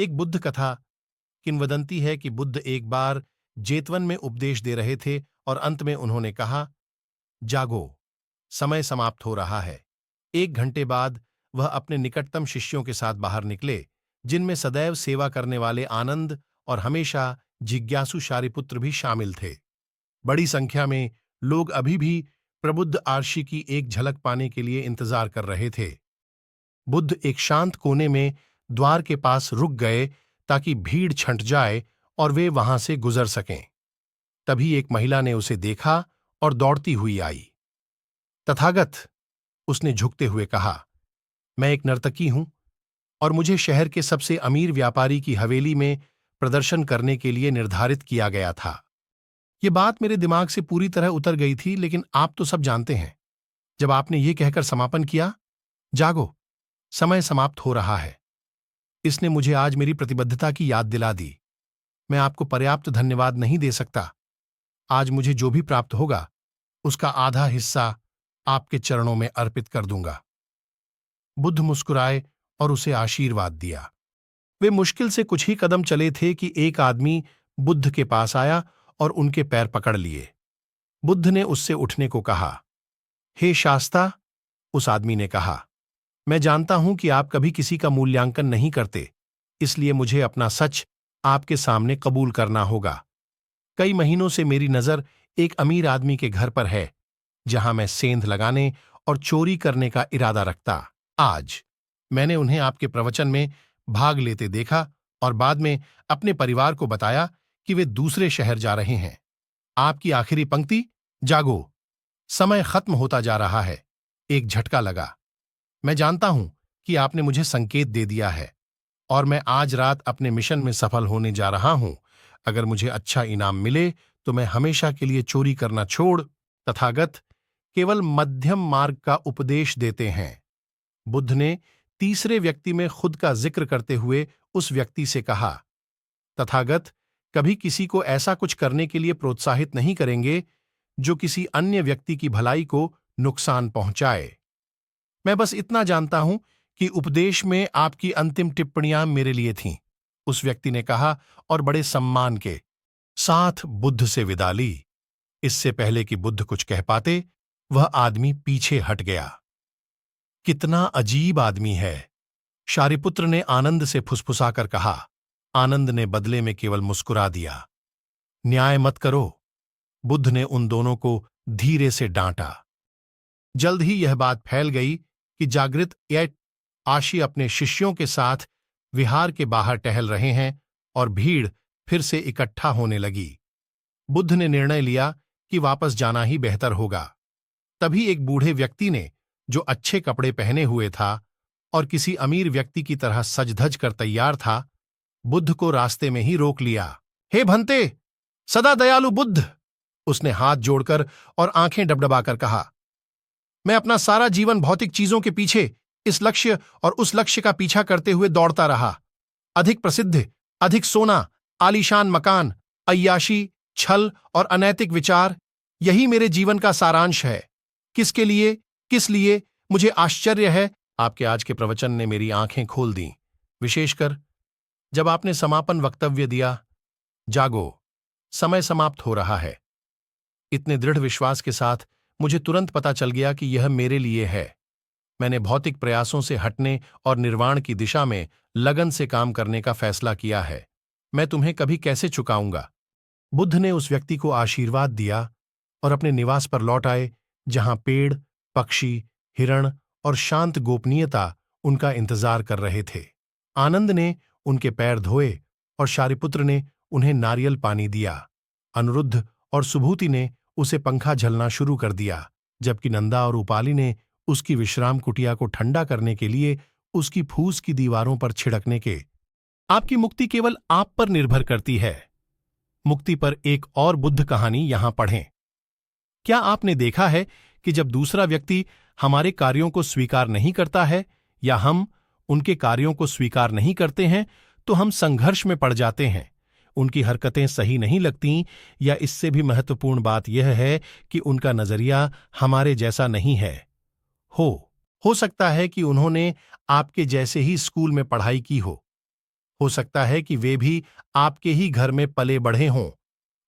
एक बुद्ध कथा। किंवदंती है कि बुद्ध एक बार जेतवन में उपदेश दे रहे थे और अंत में उन्होंने कहा, जागो, समय समाप्त हो रहा है। 1 घंटे बाद वह अपने निकटतम शिष्यों के साथ बाहर निकले, जिनमें सदैव सेवा करने वाले आनंद और हमेशा जिज्ञासु शारिपुत्र भी शामिल थे। बड़ी संख्या में लोग अभी भी प्रबुद्ध आर्षि की एक झलक पाने के लिए इंतजार कर रहे थे। बुद्ध एक शांत कोने में द्वार के पास रुक गए ताकि भीड़ छंट जाए और वे वहां से गुजर सकें। तभी एक महिला ने उसे देखा और दौड़ती हुई आई। तथागत, उसने झुकते हुए कहा, मैं एक नर्तकी हूं और मुझे शहर के सबसे अमीर व्यापारी की हवेली में प्रदर्शन करने के लिए निर्धारित किया गया था। ये बात मेरे दिमाग से पूरी तरह उतर गई थी, लेकिन आप तो सब जानते हैं। जब आपने ये कहकर समापन किया, जागो, समय समाप्त हो रहा है, इसने मुझे आज मेरी प्रतिबद्धता की याद दिला दी। मैं आपको पर्याप्त धन्यवाद नहीं दे सकता। आज मुझे जो भी प्राप्त होगा उसका आधा हिस्सा आपके चरणों में अर्पित कर दूंगा। बुद्ध मुस्कुराए और उसे आशीर्वाद दिया। वे मुश्किल से कुछ ही कदम चले थे कि एक आदमी बुद्ध के पास आया और उनके पैर पकड़ लिए। बुद्ध ने उससे उठने को कहा। हे शास्ता, उस आदमी ने कहा, मैं जानता हूं कि आप कभी किसी का मूल्यांकन नहीं करते, इसलिए मुझे अपना सच आपके सामने कबूल करना होगा। कई महीनों से मेरी नजर एक अमीर आदमी के घर पर है, जहां मैं सेंध लगाने और चोरी करने का इरादा रखता। आज मैंने उन्हें आपके प्रवचन में भाग लेते देखा और बाद में अपने परिवार को बताया कि वे दूसरे शहर जा रहे हैं। आपकी आखिरी पंक्ति, जागो, समय खत्म होता जा रहा है, एक झटका लगा। मैं जानता हूं कि आपने मुझे संकेत दे दिया है और मैं आज रात अपने मिशन में सफल होने जा रहा हूं। अगर मुझे अच्छा इनाम मिले तो मैं हमेशा के लिए चोरी करना छोड़। तथागत केवल मध्यम मार्ग का उपदेश देते हैं। बुद्ध ने तीसरे व्यक्ति में खुद का जिक्र करते हुए उस व्यक्ति से कहा, तथागत कभी किसी को ऐसा कुछ करने के लिए प्रोत्साहित नहीं करेंगे जो किसी अन्य व्यक्ति की भलाई को नुकसान पहुंचाए। मैं बस इतना जानता हूं कि उपदेश में आपकी अंतिम टिप्पणियां मेरे लिए थीं, उस व्यक्ति ने कहा और बड़े सम्मान के साथ बुद्ध से विदा ली। इससे पहले कि बुद्ध कुछ कह पाते, वह आदमी पीछे हट गया। कितना अजीब आदमी है, शारिपुत्र ने आनंद से फुसफुसाकर कहा। आनंद ने बदले में केवल मुस्कुरा दिया। न्याय मत करो, बुद्ध ने उन दोनों को धीरे से डांटा। जल्द ही यह बात फैल गई कि जागृत आशी अपने शिष्यों के साथ विहार के बाहर टहल रहे हैं और भीड़ फिर से इकट्ठा होने लगी। बुद्ध ने निर्णय लिया कि वापस जाना ही बेहतर होगा। तभी एक बूढ़े व्यक्ति ने, जो अच्छे कपड़े पहने हुए था और किसी अमीर व्यक्ति की तरह सज-धज कर तैयार था, बुद्ध को रास्ते में ही रोक लिया। हे भंते, सदा दयालु बुद्ध, उसने हाथ जोड़कर और आंखें डबडबाकर कहा, मैं अपना सारा जीवन भौतिक चीजों के पीछे, इस लक्ष्य और उस लक्ष्य का पीछा करते हुए दौड़ता रहा। अधिक प्रसिद्ध, अधिक सोना, आलीशान मकान, अय्याशी, छल और अनैतिक विचार, यही मेरे जीवन का सारांश है। किसके लिए, किस लिए, मुझे आश्चर्य है। आपके आज के प्रवचन ने मेरी आंखें खोल दी, विशेषकर जब आपने समापन वक्तव्य दिया, जागो, समय समाप्त हो रहा है। इतने दृढ़ विश्वास के साथ मुझे तुरंत पता चल गया कि यह मेरे लिए है। मैंने भौतिक प्रयासों से हटने और निर्वाण की दिशा में लगन से काम करने का फैसला किया है। मैं तुम्हें कभी कैसे चुकाऊंगा। बुद्ध ने उस व्यक्ति को आशीर्वाद दिया और अपने निवास पर लौट आए, जहां पेड़, पक्षी, हिरण और शांत गोपनीयता उनका इंतजार कर रहे थे। आनंद ने उनके पैर धोए और शारिपुत्र ने उन्हें नारियल पानी दिया। अनिरुद्ध और सुभूति ने उसे पंखा झलना शुरू कर दिया, जबकि नंदा और उपाली ने उसकी विश्राम कुटिया को ठंडा करने के लिए उसकी फूस की दीवारों पर छिड़कने के। आपकी मुक्ति केवल आप पर निर्भर करती है। मुक्ति पर एक और बुद्ध कहानी यहां पढ़ें। क्या आपने देखा है कि जब दूसरा व्यक्ति हमारे कार्यों को स्वीकार नहीं करता है या हम उनके कार्यों को स्वीकार नहीं करते हैं, तो हम संघर्ष में पड़ जाते हैं। उनकी हरकतें सही नहीं लगती, या इससे भी महत्वपूर्ण बात यह है कि उनका नजरिया हमारे जैसा नहीं है। हो सकता है कि उन्होंने आपके जैसे ही स्कूल में पढ़ाई की हो हो सकता है कि वे भी आपके ही घर में पले बढ़े हों,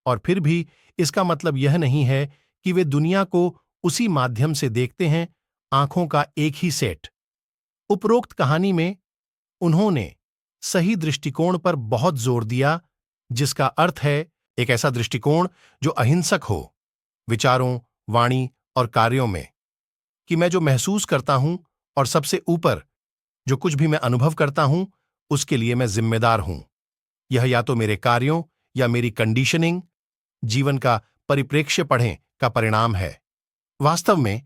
और फिर भी इसका मतलब यह नहीं है कि वे दुनिया को उसी माध्यम से देखते हैं, आंखों का एक ही सेट। उपरोक्त कहानी में उन्होंने सही दृष्टिकोण पर बहुत जोर दिया, जिसका अर्थ है एक ऐसा दृष्टिकोण जो अहिंसक हो, विचारों, वाणी और कार्यों में, कि मैं जो महसूस करता हूं और सबसे ऊपर जो कुछ भी मैं अनुभव करता हूं, उसके लिए मैं जिम्मेदार हूं। यह या तो मेरे कार्यों या मेरी कंडीशनिंग, जीवन का परिप्रेक्ष्य पढ़ें, का परिणाम है। वास्तव में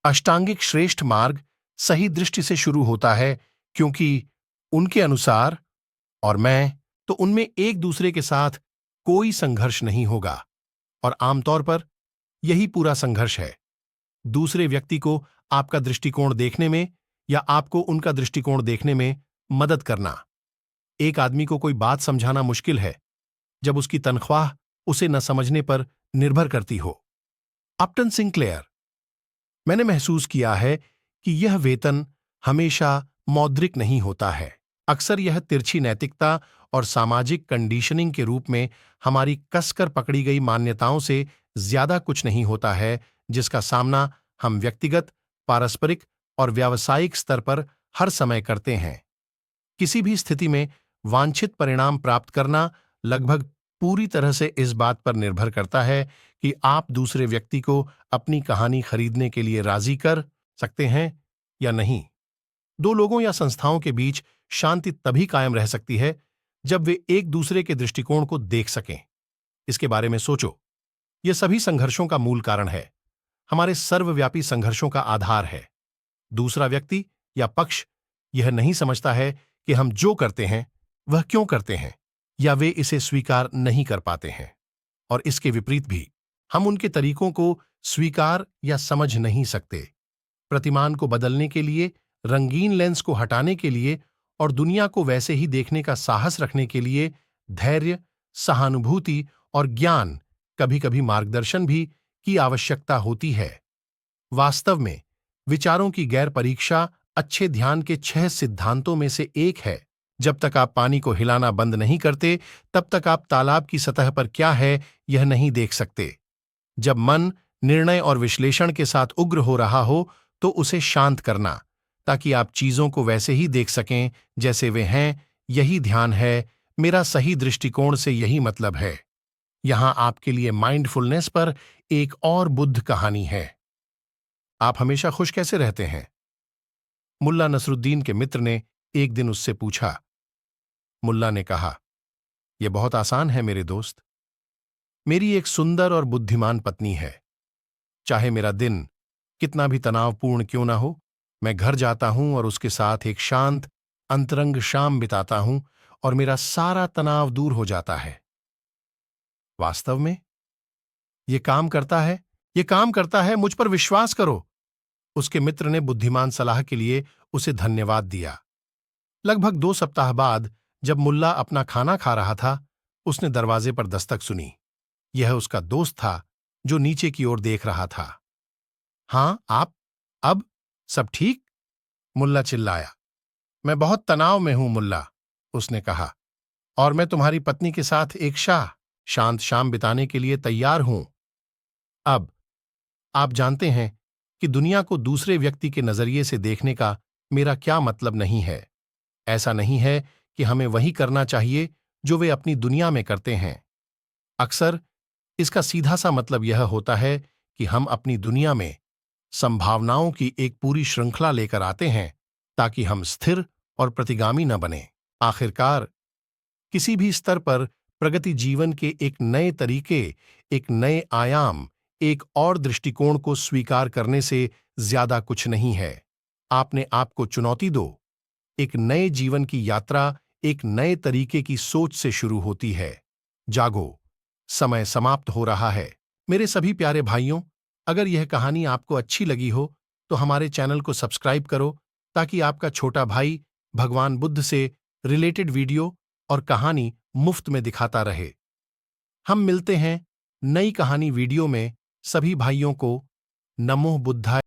अष्टांगिक श्रेष्ठ मार्ग सही दृष्टि से शुरू होता है, क्योंकि उनके अनुसार और मैं तो उनमें एक दूसरे के साथ कोई संघर्ष नहीं होगा, और आमतौर पर यही पूरा संघर्ष है, दूसरे व्यक्ति को आपका दृष्टिकोण देखने में या आपको उनका दृष्टिकोण देखने में मदद करना। एक आदमी को कोई बात समझाना मुश्किल है जब उसकी तनख्वाह उसे न समझने पर निर्भर करती हो। अपटन सिंक्लेयर। मैंने महसूस किया है कि यह वेतन हमेशा मौद्रिक नहीं होता है। अक्सर यह तिरछी नैतिकता और सामाजिक कंडीशनिंग के रूप में हमारी कसकर पकड़ी गई मान्यताओं से ज्यादा कुछ नहीं होता है, जिसका सामना हम व्यक्तिगत, पारस्परिक और व्यावसायिक स्तर पर हर समय करते हैं। किसी भी स्थिति में वांछित परिणाम प्राप्त करना लगभग पूरी तरह से इस बात पर निर्भर करता है कि आप दूसरे व्यक्ति को अपनी कहानी खरीदने के लिए राजी कर सकते हैं या नहीं। दो लोगों या संस्थाओं के बीच शांति तभी कायम रह सकती है जब वे एक दूसरे के दृष्टिकोण को देख सकें। इसके बारे में सोचो। यह सभी संघर्षों का मूल कारण है, हमारे सर्वव्यापी संघर्षों का आधार है। दूसरा व्यक्ति या पक्ष यह नहीं समझता है कि हम जो करते हैं वह क्यों करते हैं, या वे इसे स्वीकार नहीं कर पाते हैं। और इसके विपरीत भी, हम उनके तरीकों को स्वीकार या समझ नहीं सकते। प्रतिमान को बदलने के लिए, रंगीन लेंस को हटाने के लिए और दुनिया को वैसे ही देखने का साहस रखने के लिए धैर्य, सहानुभूति और ज्ञान, कभी-कभी मार्गदर्शन भी की आवश्यकता होती है। वास्तव में विचारों की गैर परीक्षा अच्छे ध्यान के 6 सिद्धांतों में से एक है। जब तक आप पानी को हिलाना बंद नहीं करते, तब तक आप तालाब की सतह पर क्या है यह नहीं देख सकते। जब मन निर्णय और विश्लेषण के साथ उग्र हो रहा हो, तो उसे शांत करना, ताकि आप चीजों को वैसे ही देख सकें जैसे वे हैं। यही ध्यान है। मेरा सही दृष्टिकोण से यही मतलब है। यहां आपके लिए माइंडफुलनेस पर एक और बुद्ध कहानी है। आप हमेशा खुश कैसे रहते हैं? मुल्ला नसरुद्दीन के मित्र ने एक दिन उससे पूछा। मुल्ला ने कहा, यह बहुत आसान है मेरे दोस्त। मेरी एक सुंदर और बुद्धिमान पत्नी है। चाहे मेरा दिन कितना भी तनावपूर्ण क्यों ना हो, मैं घर जाता हूं और उसके साथ एक शांत अंतरंग शाम बिताता हूं, और मेरा सारा तनाव दूर हो जाता है। वास्तव में ये काम करता है, ये काम करता है, मुझ पर विश्वास करो। उसके मित्र ने बुद्धिमान सलाह के लिए उसे धन्यवाद दिया। लगभग 2 सप्ताह बाद जब मुल्ला अपना खाना खा रहा था, उसने दरवाजे पर दस्तक सुनी। यह उसका दोस्त था जो नीचे की ओर देख रहा था। हाँ, आप? अब सब ठीक? मुल्ला चिल्लाया। मैं बहुत तनाव में हूं मुल्ला, उसने कहा, और मैं तुम्हारी पत्नी के साथ एक शांत शाम बिताने के लिए तैयार हूं। अब आप जानते हैं कि दुनिया को दूसरे व्यक्ति के नजरिए से देखने का मेरा क्या मतलब नहीं है। ऐसा नहीं है कि हमें वही करना चाहिए जो वे अपनी दुनिया में करते हैं। अक्सर इसका सीधा सा मतलब यह होता है कि हम अपनी दुनिया में संभावनाओं की एक पूरी श्रृंखला लेकर आते हैं, ताकि हम स्थिर और प्रतिगामी न बने। आखिरकार किसी भी स्तर पर प्रगति जीवन के एक नए तरीके, एक नए आयाम, एक और दृष्टिकोण को स्वीकार करने से ज्यादा कुछ नहीं है। आपने आपको चुनौती दो। एक नए जीवन की यात्रा एक नए तरीके की सोच से शुरू होती है। जागो, समय समाप्त हो रहा है। मेरे सभी प्यारे भाइयों, अगर यह कहानी आपको अच्छी लगी हो तो हमारे चैनल को सब्सक्राइब करो, ताकि आपका छोटा भाई भगवान बुद्ध से रिलेटेड वीडियो और कहानी मुफ्त में दिखाता रहे। हम मिलते हैं नई कहानी वीडियो में। सभी भाइयों को नमो बुद्धाय।